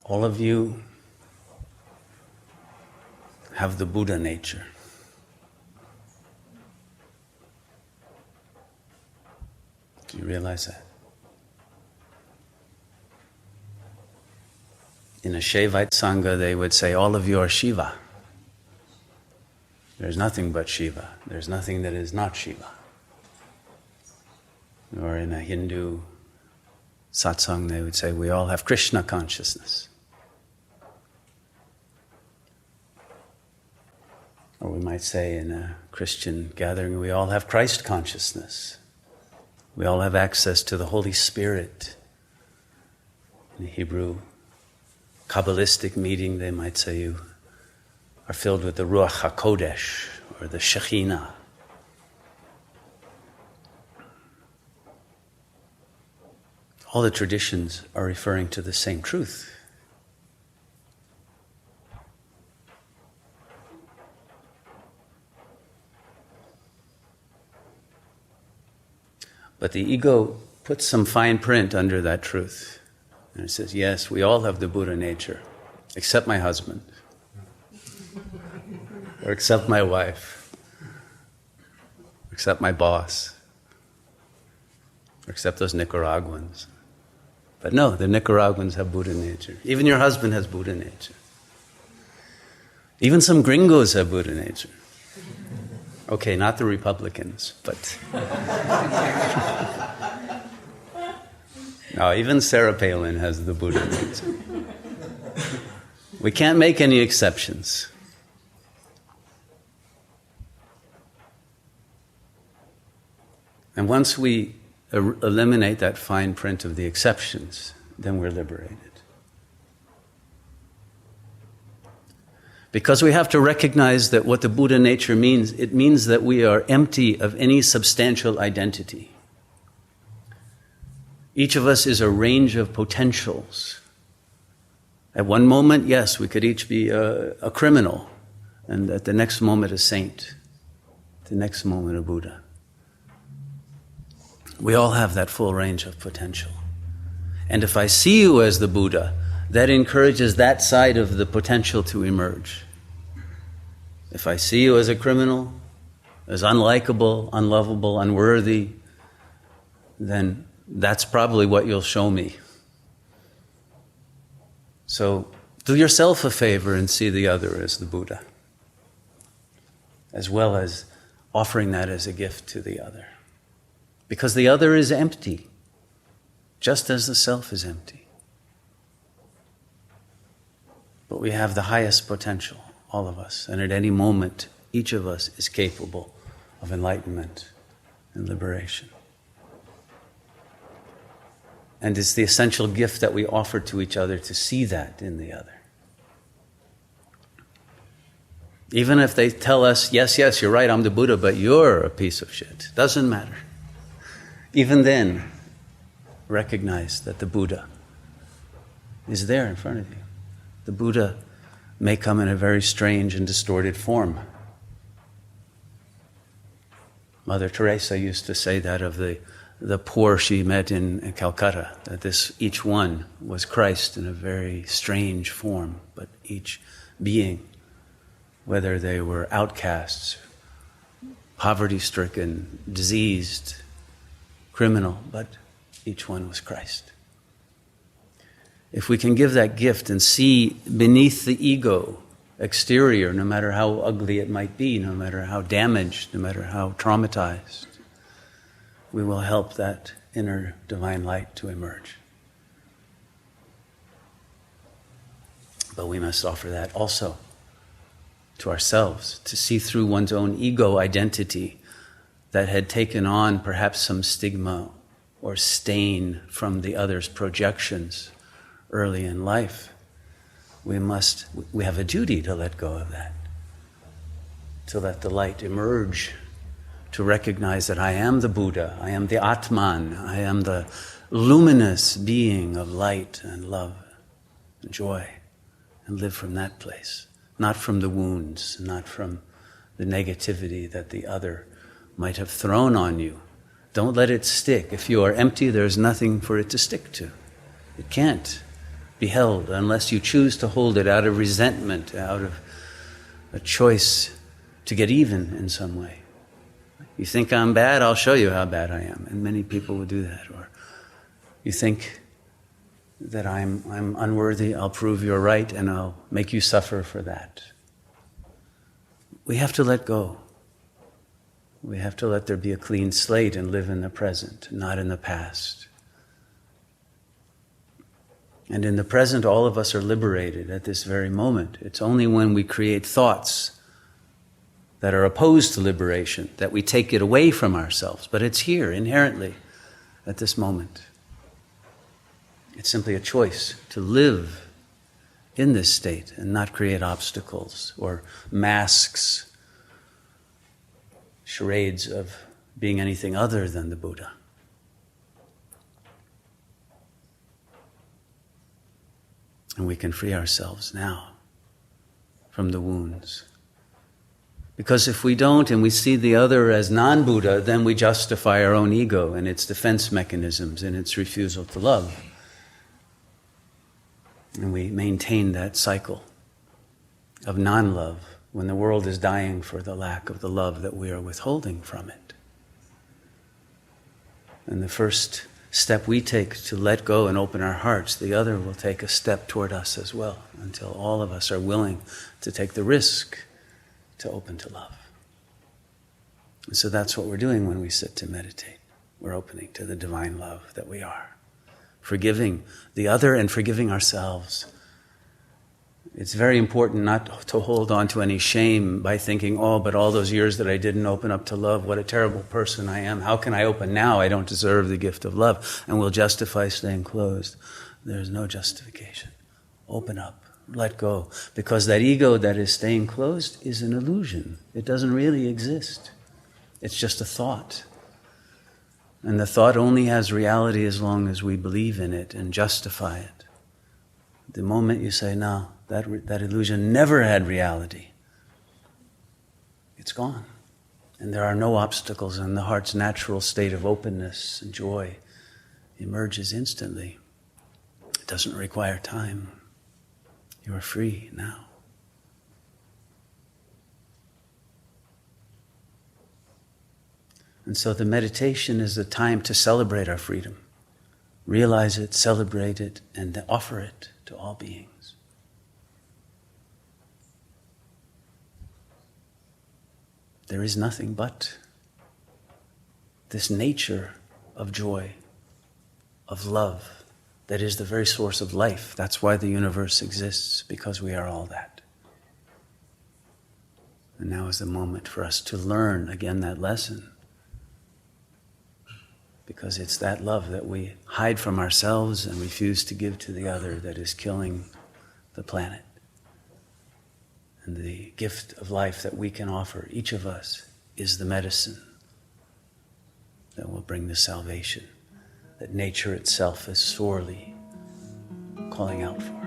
All of you have the Buddha nature. Do you realize that? In a Shaivite Sangha, they would say, all of you are Shiva. There's nothing but Shiva. There's nothing that is not Shiva. Or in a Hindu satsang, they would say, we all have Krishna consciousness. Or we might say in a Christian gathering, we all have Christ consciousness. We all have access to the Holy Spirit. In a Hebrew Kabbalistic meeting, they might say you are filled with the Ruach HaKodesh, or the Shekhinah. All the traditions are referring to the same truth. But the ego puts some fine print under that truth. And it says, yes, we all have the Buddha nature, except my husband, or except my wife, or except my boss, or except those Nicaraguans. But no, the Nicaraguans have Buddha nature. Even your husband has Buddha nature. Even some gringos have Buddha nature. Okay, not the Republicans, but... No, even Sarah Palin has the Buddha nature. We can't make any exceptions. And once we eliminate that fine print of the exceptions, then we're liberated. Because we have to recognize that what the Buddha nature means, it means that we are empty of any substantial identity. Each of us is a range of potentials. At one moment, yes, we could each be a criminal, and at the next moment a saint, the next moment a Buddha. We all have that full range of potential. And if I see you as the Buddha, that encourages that side of the potential to emerge. If I see you as a criminal, as unlikable, unlovable, unworthy, then that's probably what you'll show me. So do yourself a favor and see the other as the Buddha, as well as offering that as a gift to the other. Because the other is empty, just as the self is empty. But we have the highest potential, all of us, and at any moment, each of us is capable of enlightenment and liberation. And it's the essential gift that we offer to each other to see that in the other. Even if they tell us, yes, you're right, I'm the Buddha, but you're a piece of shit. Doesn't matter. Even then, recognize that the Buddha is there in front of you. The Buddha may come in a very strange and distorted form. Mother Teresa used to say that of the poor she met in Calcutta, that each one was Christ in a very strange form, but each being, whether they were outcasts, poverty-stricken, diseased, criminal, but each one was Christ. If we can give that gift and see beneath the ego exterior, no matter how ugly it might be, no matter how damaged, no matter how traumatized, we will help that inner divine light to emerge. But we must offer that also to ourselves, to see through one's own ego identity that had taken on perhaps some stigma or stain from the other's projections early in life. We have a duty to let go of that, to let the light emerge, to recognize that I am the Buddha, I am the Atman, I am the luminous being of light and love and joy, and live from that place, not from the wounds, not from the negativity that the other might have thrown on you. Don't let it stick. If you are empty, there's nothing for it to stick to. It can't. be held unless you choose to hold it out of resentment, out of a choice to get even in some way. You think I'm bad, I'll show you how bad I am. And many people will do that. Or you think that I'm unworthy, I'll prove you're right and I'll make you suffer for that. We have to let go. We have to let there be a clean slate and live in the present, not in the past. And in the present, all of us are liberated at this very moment. It's only when we create thoughts that are opposed to liberation that we take it away from ourselves. But it's here, inherently, at this moment. It's simply a choice to live in this state and not create obstacles or masks, charades of being anything other than the Buddha. And we can free ourselves now from the wounds. Because if we don't and we see the other as non-Buddha, then we justify our own ego and its defense mechanisms and its refusal to love. And we maintain that cycle of non-love when the world is dying for the lack of the love that we are withholding from it. And the first step we take to let go and open our hearts, the other will take a step toward us as well, until all of us are willing to take the risk to open to love. And so that's what we're doing when we sit to meditate. We're opening to the divine love that we are, forgiving the other and forgiving ourselves. It's very important not to hold on to any shame by thinking, oh, but all those years that I didn't open up to love, what a terrible person I am. How can I open now? I don't deserve the gift of love. And we'll justify staying closed. There's no justification. Open up. Let go. Because that ego that is staying closed is an illusion. It doesn't really exist. It's just a thought. And the thought only has reality as long as we believe in it and justify it. The moment you say, no, that illusion never had reality, it's gone. And there are no obstacles, and the heart's natural state of openness and joy emerges instantly. It doesn't require time. You are free now. And so the meditation is the time to celebrate our freedom. Realize it, celebrate it, and offer it to all beings. There is nothing but this nature of joy, of love, that is the very source of life. That's why the universe exists, because we are all that. And now is the moment for us to learn again that lesson. Because it's that love that we hide from ourselves and refuse to give to the other that is killing the planet. And the gift of life that we can offer, each of us, is the medicine that will bring the salvation that nature itself is sorely calling out for.